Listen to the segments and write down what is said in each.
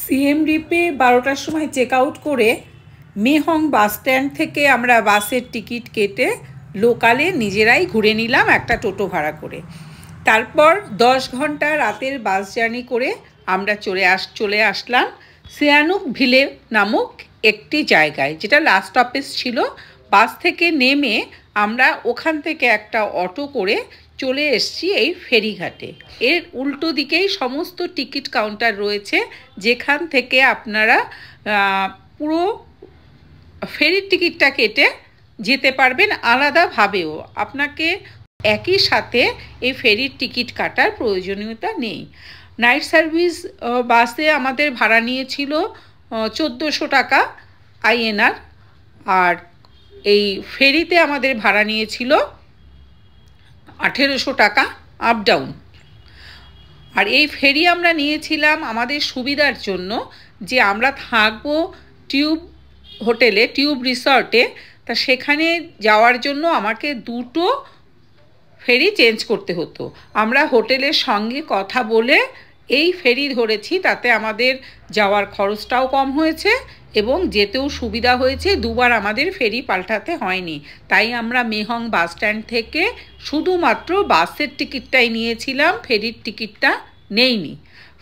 সিএমডিপে 12টার সময় check out করে মেহং bus stand থেকে আমরা বাসের টিকিট কেটে লোকালে নিজেরাই ঘুরে নিলাম একটা টোটো ভাড়া করে। তারপর 10 ঘন্টা রাতের বাস জার্নি করে আমরা চলে আসলাম সিয়ানুক ভিলে নামক একটি জায়গায়, যেটা লাস্ট স্টপেজ ছিল। বাস থেকে নেমে আমরা ওখান থেকে একটা অটো করে চলে এসেছি এই ফেরিঘাটে। এর উল্টো দিকেই সমস্ত টিকিট কাউন্টার রয়েছে, যেখান থেকে আপনারা পুরো ফেরির টিকিটটা কেটে যেতে পারবেন আলাদাভাবেও। আপনাকে একই সাথে এই ফেরির টিকিট কাটার প্রয়োজনীয়তা নেই। নাইট সার্ভিস বাসে আমাদের ভাড়া নিয়েছিল 1400 টাকা INR, আর এই ফেরিতে আমাদের ভাড়া নিয়েছিল 1800 টাকা আপ ডাউন। আর এই ফেরি আমরা নিয়েছিলাম আমাদের সুবিধার জন্য, যে আমরা থাকবো টিউব হোটেলে, টিউব রিসর্টে। তা সেখানে যাওয়ার জন্য আমাকে দুটো ফেরি চেঞ্জ করতে হতো। আমরা হোটেলের সঙ্গে কথা বলে এই ফেরি ধরেছি, তাতে আমাদের যাওয়ার খরচটাও কম হয়েছে এবং যেতেও সুবিধা হয়েছে। দুবার আমাদের ফেরি পাল্টাতে হয়নি। তাই আমরা মেহং বাস স্ট্যান্ড থেকে শুধুমাত্র বাসের টিকিটটাই নিয়েছিলাম, ফেরির টিকিটটা নেইনি।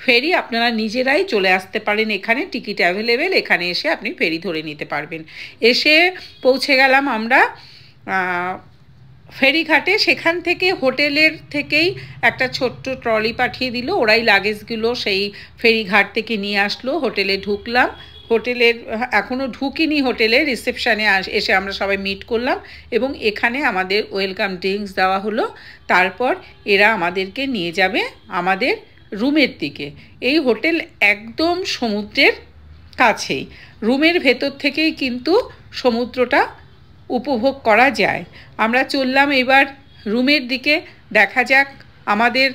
ফেরি আপনারা নিজেরাই চলে আসতে পারেন, এখানে টিকিট অ্যাভেলেবেল, এখানে এসে আপনি ফেরি ধরে নিতে পারবেন। এসে পৌঁছে গেলাম আমরা ফেরিঘাটে। সেখান থেকে হোটেলের থেকেই একটা ছোট্ট ট্রলি পাঠিয়ে দিল, ওরাই লাগেজগুলো সেই ফেরিঘাট থেকে নিয়ে আসলো। হোটেলে ঢুকলাম, হোটেলের এখনও ঢুকিনি, হোটেলে রিসেপশানে এসে আমরা সবাই মিট করলাম এবং এখানে আমাদের ওয়েলকাম ড্রিঙ্কস দেওয়া হলো। তারপর এরা আমাদেরকে নিয়ে যাবে আমাদের রুমের দিকে। এই হোটেল একদম সমুদ্রের কাছেই, রুমের ভেতর থেকেই কিন্তু সমুদ্রটা উপভোগ করা যায়। আমরা চললাম এবার রুমের দিকে, দেখা যাক আমাদের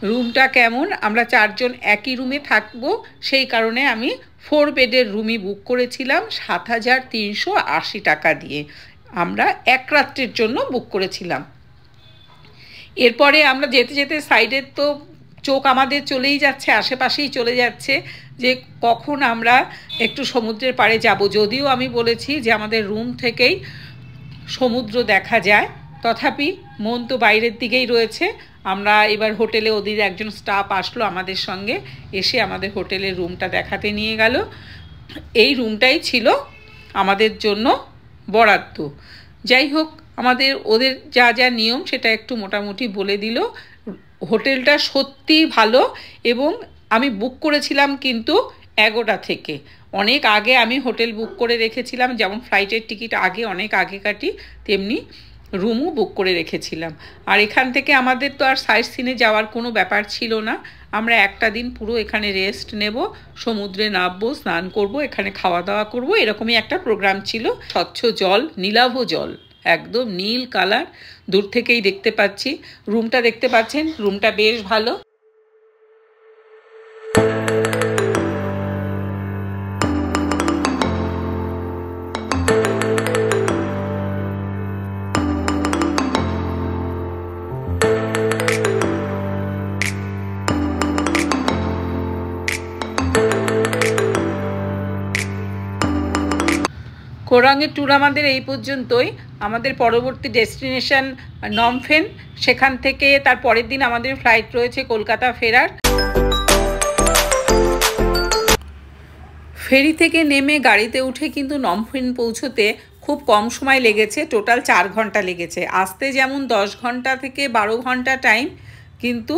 রুমটা কেমন। আমরা 4 জন একই রুমে থাকবো, সেই কারণে আমি 4 বেডের রুমই বুক করেছিলাম 7380 টাকা দিয়ে। আমরা এক রাত্রির জন্য বুক করেছিলাম। এরপরে আমরা যেতে যেতে সাইডের তো চোখ আমাদের চলেই যাচ্ছে, আশেপাশেই চলে যাচ্ছে যে কখন আমরা একটু সমুদ্রের পাড়ে যাব। যদিও আমি বলেছি যে আমাদের রুম থেকেই সমুদ্র দেখা যায়, তথাপি মন তো বাইরের দিকেই রয়েছে। আমরা এবার হোটেলে, ওদের একজন স্টাফ আসলো আমাদের সঙ্গে, এসে আমাদের হোটেলের রুমটা দেখাতে নিয়ে গেল। এই রুমটাই ছিল আমাদের জন্য বরাদ্দ। যাই হোক, ওদের যা যা নিয়ম সেটা একটু মোটামুটি বলে দিল। হোটেলটা সত্যি ভালো এবং আমি বুক করেছিলাম কিন্তু 11টা থেকে। অনেক আগে আমি হোটেল বুক করে রেখেছিলাম, যেমন ফ্লাইটের টিকিট অনেক আগে কাটি, তেমনি রুমও বুক করে রেখেছিলাম। আর এখান থেকে আমাদের তো আর সাইট সিনে যাওয়ার কোনো ব্যাপার ছিল না। আমরা একটা দিন পুরো এখানে রেস্ট নেব, সমুদ্রে নামবো, স্নান করব, এখানে খাওয়া দাওয়া করব, এরকমই একটা প্রোগ্রাম ছিল। স্বচ্ছ জল, নীলাভ জল, একদম নীল কালার, দূর থেকেই দেখতে পাচ্ছি। রুমটা দেখতে পাচ্ছেন, রুমটা বেশ ভালো। কোরাঙের ট্যুর আমাদের এই পর্যন্তই। আমাদের পরবর্তী ডেস্টিনেশন নমফেন, সেখান থেকে তার পরের দিন আমাদের ফ্লাইট রয়েছে কলকাতা ফেরার। ফেরি থেকে নেমে গাড়িতে উঠে কিন্তু নমফেন পৌঁছতে খুব কম সময় লেগেছে, টোটাল 4 ঘন্টা লেগেছে। আসতে যেমন 10 ঘন্টা থেকে 12 ঘন্টা টাইম, কিন্তু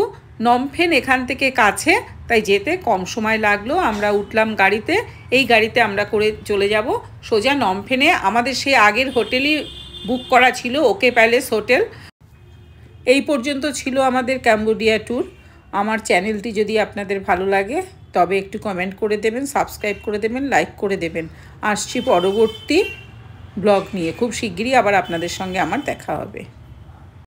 নমফেন এখান থেকে কাছে, তাই যেতে কম সময় লাগলো। আমরা উঠলাম গাড়িতে, এই গাড়িতে আমরা করে চলে যাব সোজা নমফেনে। আমাদের সেই আগের হোটেলই বুক করা ছিল, ওকে প্যালেস হোটেল। এই পর্যন্ত ছিল আমাদের ক্যাম্বোডিয়া ট্যুর। আমার চ্যানেলটি যদি আপনাদের ভালো লাগে তবে একটু কমেন্ট করে দেবেন, সাবস্ক্রাইব করে দেবেন, লাইক করে দেবেন। আসছি পরবর্তী ব্লগ নিয়ে, খুব শিগগিরই আবার আপনাদের সঙ্গে আমার দেখা হবে।